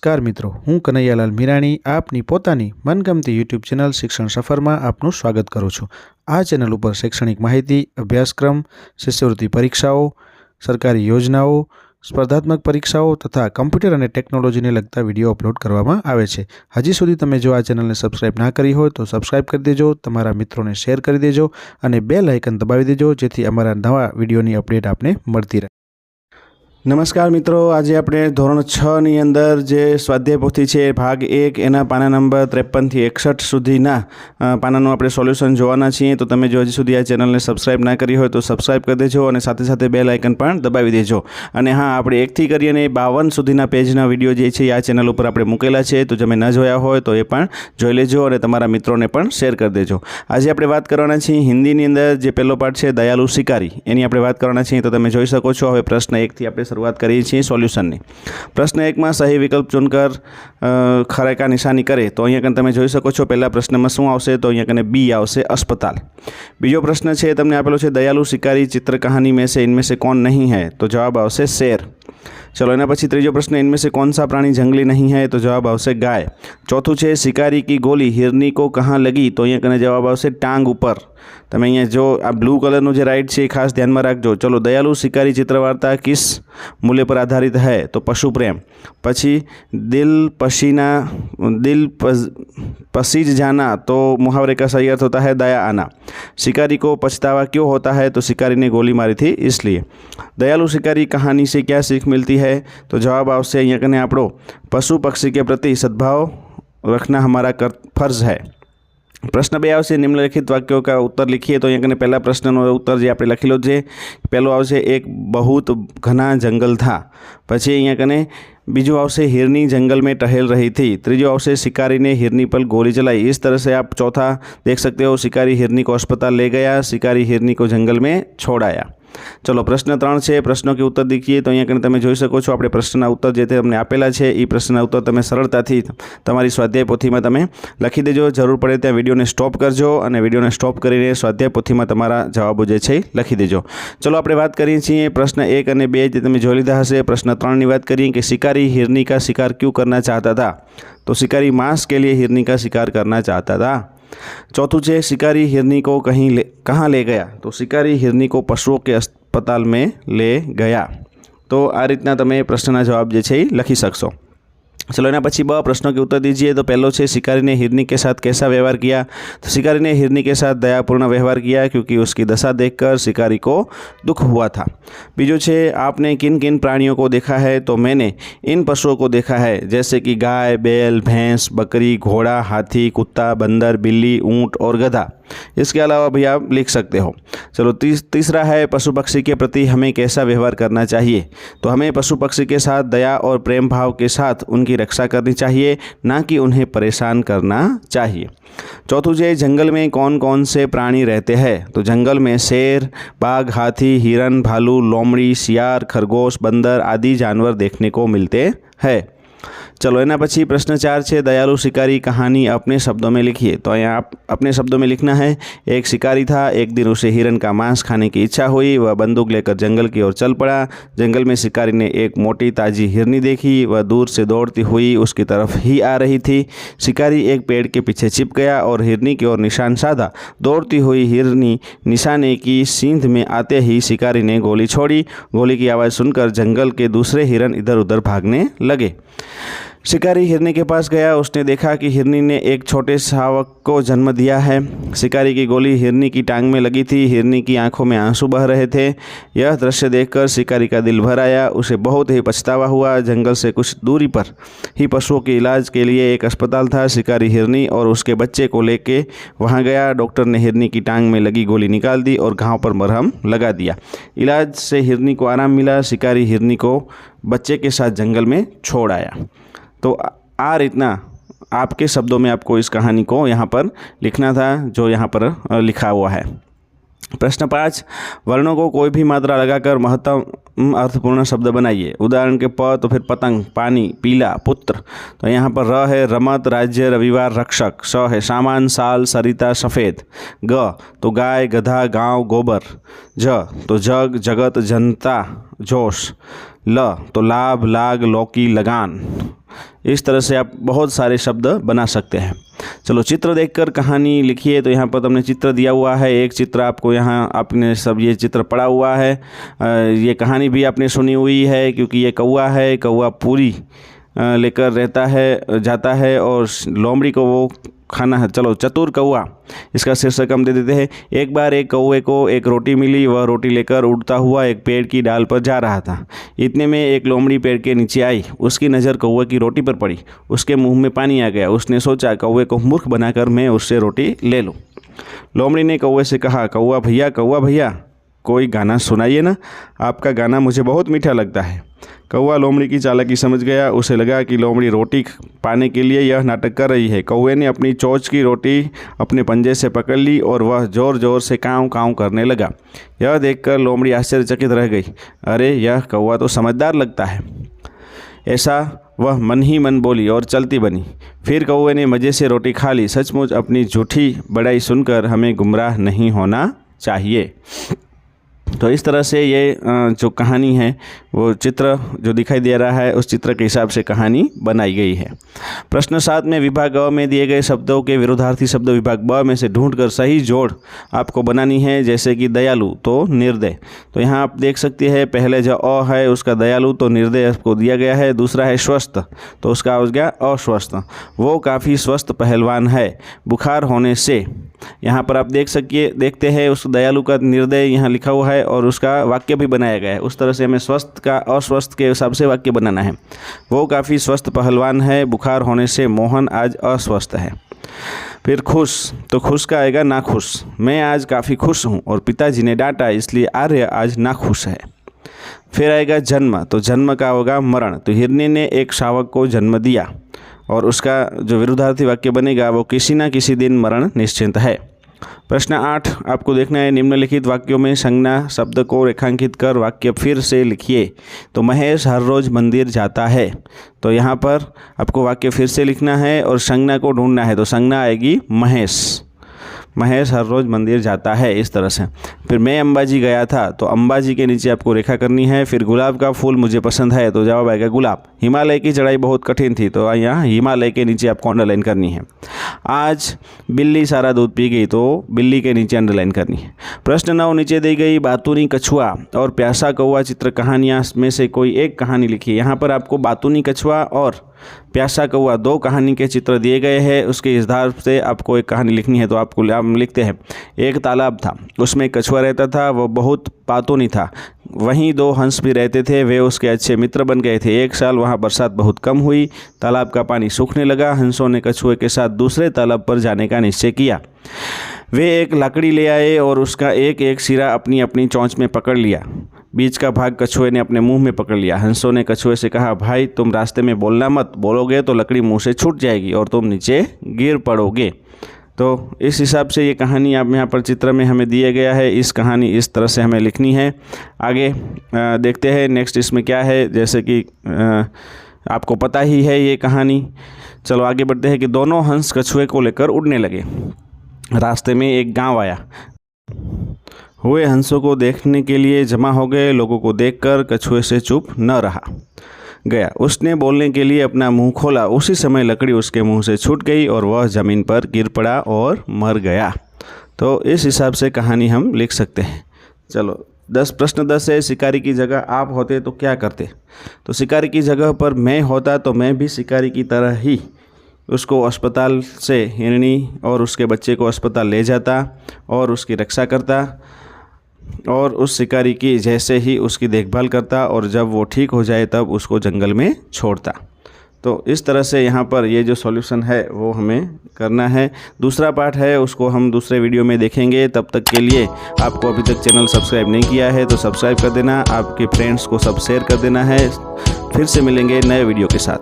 नमस्कार मित्रों, हूँ कन्हैयालाल मीराणी आपनी पोतानी मनगमती यूट्यूब चेनल शिक्षण सफर में आपનું स्वागत करूँ छूँ। आ चेनल पर शैक्षणिक माहिती, अभ्यासक्रम, शिष्यवृत्ति परीक्षाओं, सरकारी योजनाओं, स्पर्धात्मक परीक्षाओं तथा कम्प्यूटर और टेक्नोलॉजी ने लगता वीडियो अपलोड करवामां आवे छे। हजी सुधी तमे जो आ चेनल ने सब्सक्राइब ना करी हो तो सब्सक्राइब कर देजो, तमारा मित्रों ने शेर कर देजो और बेल आइकन दबावी देजो जेथी अमारा नवा वीडियोनी अपडेट आपने मळती रहे। नमस्कार मित्रों, आज आपणे धोरण 6 नी अंदर जे स्वाध्याय पोथी है भाग 1 एना पाना नंबर 53 થી 61 सुधीना पानानुं आपणे सोल्यूशन जोवाना छीए। तो तमे जो हजी सुधी आ चेनल ने सब्सक्राइब ना करी हो तो सब्सक्राइब कर देजो और साथे साथे बेल आइकन पण दबावी देजो। अने हाँ, आपणे 1 થી करीने 52 सुधीना पेजना विडियो जे छे आ चेनल पर आपणे मूकेला छे, तो जमे न जोया होय तो ए पण जोई लेजो और तमारा मित्रों ने पण शेर कर देजो। आज आपणे वात करवाना छीए हिंदीनी अंदर जे पहेलो पाठ छे दयालु शिकारी, एनी आपणे वात करवाना छीए। तो तमे जोई शको छो। हवे प्रश्न 1 થી आपणे शुरुआत करीए छीए सोल्यूशन। प्रश्न 1 में सही विकल्प चुनकर खरे का निशानी करे। तो अहींया कने तमे जोई शको छो पहला प्रश्न में शुं आवशे, तो अहींया कने बी आवशे अस्पताल। बीजो प्रश्न छे तमने आपेलो छे दयालु शिकारी चित्र कहानी में से इनमें से कौन नहीं है, तो जवाब आवशे शेर। चलो एना पछी त्रीजो प्रश्न, इनमें से कौन सा प्राणी जंगली नहीं है, तो जवाब आवशे गाय। चौथुं छे शिकारी की गोली हिरनी को कहाँ लगी, तो अहींया कने जवाब आवशे टांग ऊपर। तमे अहींया जो आ ब्लू कलरनो जे राइट छे खास ध्यान में राखजो। चलो दयालु शिकारी चित्रवार्ता किस मूल्य पर आधारित है, तो पशु प्रेम। पछी दिल पसीज जाना, तो मुहावरे का सही अर्थ होता है दया आना। शिकारी को पछतावा क्यों होता है, तो शिकारी ने गोली मारी थी इसलिए। दयालु शिकारी कहानी से क्या सीख मिलती है, तो जवाब आवशे अहींया कने आपणो पशु पक्षी के प्रति सद्भाव रखना हमारा फर्ज है। प्रश्न 2 आवशे निम्नलिखित वाक्यों का उत्तर लिखिए। तो अहींया कने पहला प्रश्ननो उत्तर जे आपणे लखेलो छे पहेलो आवशे एक बहुत घना जंगल था। पछी अहींया कने बीजू आवशे हिरनी जंगल में टहल रही थी। त्रीजो आवशे शिकारी ने हिरनी पर गोली चलाई। इस तरह से आप चौथा देख सकते हो, शिकारी हिरनी को अस्पताल ले गया, शिकारी हिरनी को जंगल में छोड़ाया। चलो प्रश्न 3 है, प्रश्नों के उत्तर देखिए। तो अहींया कने तमे जोई शको छो आपणे प्रश्नना उत्तर जे ते तमने आपेला छे ई प्रश्नना उत्तर तमे सरळताथी तमारी स्वाध्याय पोथीमां तमे लखी देजो। जरूर पड़े त्यां विडियोने स्टॉप करजो और विडियोने स्टॉप करीने स्वाध्याय पोथीमां तमारा जवाबो जे छे लखी देजो। चलो आपणे वात करीए छीए प्रश्न 1 और 2 जे तमे जोई लीधा हशे। प्रश्न 3 नी वात करीए कि शिकारी हिरनी का शिकार क्यों करना चाहता था, तो शिकारी मांस के लिए हिरनी का शिकार करना चाहता था। चौथुं है शिकारी हिरनी को कहाँ ले गया, तो शिकारी हिरनी को पशुओं के अस्पताल में ले गया। तो आ रीतना तमे प्रश्नना जवाब जे छे लखी शकशो। चलो एना पछी 2 प्रश्नों के उत्तर दीजिए। तो पहलो है शिकारी ने हिरनी के साथ कैसा व्यवहार किया, तो शिकारी ने हिरनी के साथ दयापूर्ण व्यवहार किया क्योंकि उसकी दशा देखकर शिकारी को दुख हुआ था। बीजो है आपने किन किन प्राणियों को देखा है, तो मैंने इन पशुओं को देखा है जैसे कि गाय, बैल, भैंस, बकरी, घोड़ा, हाथी, कुत्ता, बंदर, बिल्ली, ऊँट और गधा। इसके अलावा भी आप लिख सकते हो। चलो तीसरा है पशु पक्षी के प्रति हमें कैसा व्यवहार करना चाहिए, तो हमें पशु पक्षी के साथ दया और प्रेम भाव के साथ उनकी रक्षा करनी चाहिए, ना कि उन्हें परेशान करना चाहिए। चौथुं है जंगल में कौन कौन से प्राणी रहते हैं, तो जंगल में शेर, बाघ, हाथी, हिरन, भालू, लोमड़ी, सियार, खरगोश, बंदर आदि जानवर देखने को मिलते हैं। चलो एना पछी प्रश्न 4 है दयालु शिकारी कहानी अपने शब्दों में लिखिए। तो यहाँ आप अपने शब्दों में लिखना है। एक शिकारी था, एक दिन उसे हिरन का मांस खाने की इच्छा हुई, वह बंदूक लेकर जंगल की ओर चल पड़ा। जंगल में शिकारी ने एक मोटी ताजी हिरनी देखी, वह दूर से दौड़ती हुई उसकी तरफ ही आ रही थी। शिकारी एक पेड़ के पीछे छिप गया और हिरनी की ओर निशान साधा। दौड़ती हुई हिरनी निशाने की सींध में आते ही शिकारी ने गोली छोड़ी। गोली की आवाज़ सुनकर जंगल के दूसरे हिरन इधर उधर भागने लगे। शिकारी हिरनी के पास गया, उसने देखा कि हिरनी ने एक छोटे शावक को जन्म दिया है। शिकारी की गोली हिरनी की टांग में लगी थी, हिरनी की आंखों में आंसू बह रहे थे। यह दृश्य देखकर शिकारी का दिल भर आया, उसे बहुत ही पछतावा हुआ। जंगल से कुछ दूरी पर ही पशुओं के इलाज के लिए एक अस्पताल था। शिकारी हिरनी और उसके बच्चे को लेके वहाँ गया। डॉक्टर ने हिरनी की टांग में लगी गोली निकाल दी और घाव पर मरहम लगा दिया। इलाज से हिरनी को आराम मिला। शिकारी हिरनी को बच्चे के साथ जंगल में छोड़ आया। तो आ रीतना आपके शब्दों में आपको इस कहानी को यहाँ पर लिखना था, जो यहाँ पर लिखा हुआ है। प्रश्न 5, वर्णों को कोई भी मात्रा लगाकर महत्तम अर्थपूर्ण शब्द बनाइए। उदाहरण के प तो फिर पतंग, पानी, पीला, पुत्र। तो यहाँ पर र है रमत, राज्य, रविवार, रक्षक। स है सामान, साल, सरिता, सफ़ेद। ग तो गाय, गधा, गांव, गोबर। ज तो जग, जगत, जनता, जोश। ल तो लाभ, लाग, लौकी, लगान। इस तरह से आप बहुत सारे शब्द बना सकते हैं। चलो चित्र देखकर कहानी लिखिए। तो यहाँ पर तुमने चित्र दिया हुआ है, एक चित्र आपको यहाँ आपने सब ये चित्र पढ़ा हुआ है। ये कहानी भी आपने सुनी हुई है, क्योंकि ये कौवा है। कौवा पूरी लेकर रहता है जाता है और लोमड़ी को वो खाना है। चलो चतुर कौवा, इसका शीर्षक हम दे देते हैं। एक बार एक कौवे को एक रोटी मिली। वह रोटी लेकर उड़ता हुआ एक पेड़ की डाल पर जा रहा था। इतने में एक लोमड़ी पेड़ के नीचे आई। उसकी नज़र कौवे की रोटी पर पड़ी। उसके मुंह में पानी आ गया। उसने सोचा कौवे को मूर्ख बनाकर मैं उससे रोटी ले लूँ। लोमड़ी ने कौवे से कहा, कौवा भैया कोई गाना सुनाइए ना, आपका गाना मुझे बहुत मीठा लगता है। कौवा लोमड़ी की चालाकी समझ गया। उसे लगा कि लोमड़ी रोटी पाने के लिए यह नाटक कर रही है। कौवे ने अपनी चोंच की रोटी अपने पंजे से पकड़ ली और वह ज़ोर ज़ोर से काँव काँव करने लगा। यह देखकर लोमड़ी आश्चर्यचकित रह गई। अरे यह कौवा तो समझदार लगता है। ऐसा वह मन ही मन बोली और चलती बनी। फिर कौवे ने मज़े से रोटी खा ली। सचमुच अपनी झूठी बड़ाई सुनकर हमें गुमराह नहीं होना चाहिए। तो इस तरह से ये जो कहानी है वो चित्र जो दिखाई दे रहा है उस चित्र के हिसाब से कहानी बनाई गई है। प्रश्न 7 में विभाग अ में दिए गए शब्दों के विरोधार्थी शब्द विभाग ब में से ढूंढकर सही जोड़ आपको बनानी है। जैसे कि दयालु तो निर्दय। तो यहाँ आप देख सकते हैं पहले जो अ है उसका दयालु तो निर्दय आपको दिया गया है। दूसरा है स्वस्थ तो उसका हो गया अस्वस्थ। वो काफ़ी स्वस्थ पहलवान है बुखार होने से। यहाँ पर आप देखते हैं उस दयालु का निर्दय यहाँ लिखा हुआ है और उसका वाक्य भी बनाया गया है। उस तरह से हमें स्वस्थ का अस्वस्थ के हिसाब से वाक्य बनाना है। वो काफ़ी स्वस्थ पहलवान है बुखार होने से मोहन आज अस्वस्थ है। फिर खुश तो खुश का आएगा नाखुश। मैं आज काफ़ी खुश हूँ और पिताजी ने डांटा इसलिए आर्य आज नाखुश है। फिर आएगा जन्म तो जन्म का होगा मरण। तो हिरनी ने एक शावक को जन्म दिया और उसका जो विरुद्धार्थी वाक्य बनेगा वो किसी न किसी दिन मरण निश्चिंत है। प्रश्न 8 आपको देखना है निम्नलिखित वाक्यों में संज्ञा शब्द को रेखांकित कर वाक्य फिर से लिखिए। तो महेश हर रोज़ मंदिर जाता है। तो यहाँ पर आपको वाक्य फिर से लिखना है और संज्ञा को ढूंढना है। तो संज्ञा आएगी महेश हर रोज़ मंदिर जाता है, इस तरह से। फिर मैं अंबाजी गया था तो अंबाजी के नीचे आपको रेखा करनी है। फिर गुलाब का फूल मुझे पसंद है तो जवाब आएगा गुलाब। हिमालय की चढ़ाई बहुत कठिन थी तो यहाँ हिमालय के नीचे आपको अंडरलाइन करनी है। आज बिल्ली सारा दूध पी गई तो बिल्ली के नीचे अंडरलाइन करनी है। प्रश्न 9 नीचे दी गई बातूनी कछुआ और प्यासा कौवा चित्र कहानियाँ में से कोई एक कहानी लिखिए। यहाँ पर आपको बातूनी कछुआ और प्यासा कौवा 2 कहानी के चित्र दिए गए हैं। उसके आधार से आपको एक कहानी लिखनी है। तो आपको हम लिखते हैं एक तालाब था उसमें एक कछुआ रहता था। वो बहुत बातूनी था। वहीं 2 हंस भी रहते थे। वे उसके अच्छे मित्र बन गए थे। एक साल वहाँ बरसात बहुत कम हुई। तालाब का पानी सूखने लगा। हंसों ने कछुए के साथ दूसरे तालाब पर जाने का निश्चय किया। वे एक लकड़ी ले आए और उसका एक एक सिरा अपनी अपनी चोंच में पकड़ लिया। बीच का भाग कछुए ने अपने मुंह में पकड़ लिया। हंसों ने कछुए से कहा, भाई तुम रास्ते में बोलना मत, बोलोगे तो लकड़ी मुंह से छूट जाएगी और तुम नीचे गिर पड़ोगे। तो इस हिसाब से ये कहानी आप यहाँ पर चित्र में हमें दिया गया है। इस कहानी इस तरह से हमें लिखनी है। आगे देखते हैं नेक्स्ट इसमें क्या है। जैसे कि आपको पता ही है ये कहानी। चलो आगे बढ़ते हैं कि दोनों हंस कछुए को लेकर उड़ने लगे। रास्ते में एक गांव आया। हुए हंसों को देखने के लिए जमा हो गए। लोगों को देखकर कछुए से चुप न रहा गया। उसने बोलने के लिए अपना मुंह खोला। उसी समय लकड़ी उसके मुंह से छूट गई और वह ज़मीन पर गिर पड़ा और मर गया। तो इस हिसाब से कहानी हम लिख सकते हैं। चलो प्रश्न 10 है, शिकारी की जगह आप होते तो क्या करते। तो शिकारी की जगह पर मैं होता तो मैं भी शिकारी की तरह ही उसको अस्पताल से हिरनी और उसके बच्चे को अस्पताल ले जाता और उसकी रक्षा करता और उस शिकारी की जैसे ही उसकी देखभाल करता और जब वो ठीक हो जाए तब उसको जंगल में छोड़ता। तो इस तरह से यहाँ पर ये जो सॉल्यूशन है वो हमें करना है। दूसरा पार्ट है उसको हम दूसरे वीडियो में देखेंगे। तब तक के लिए आपको अभी तक चैनल सब्सक्राइब नहीं किया है तो सब्सक्राइब कर देना। आपके फ्रेंड्स को सब शेयर कर देना है। फिर से मिलेंगे नए वीडियो के साथ।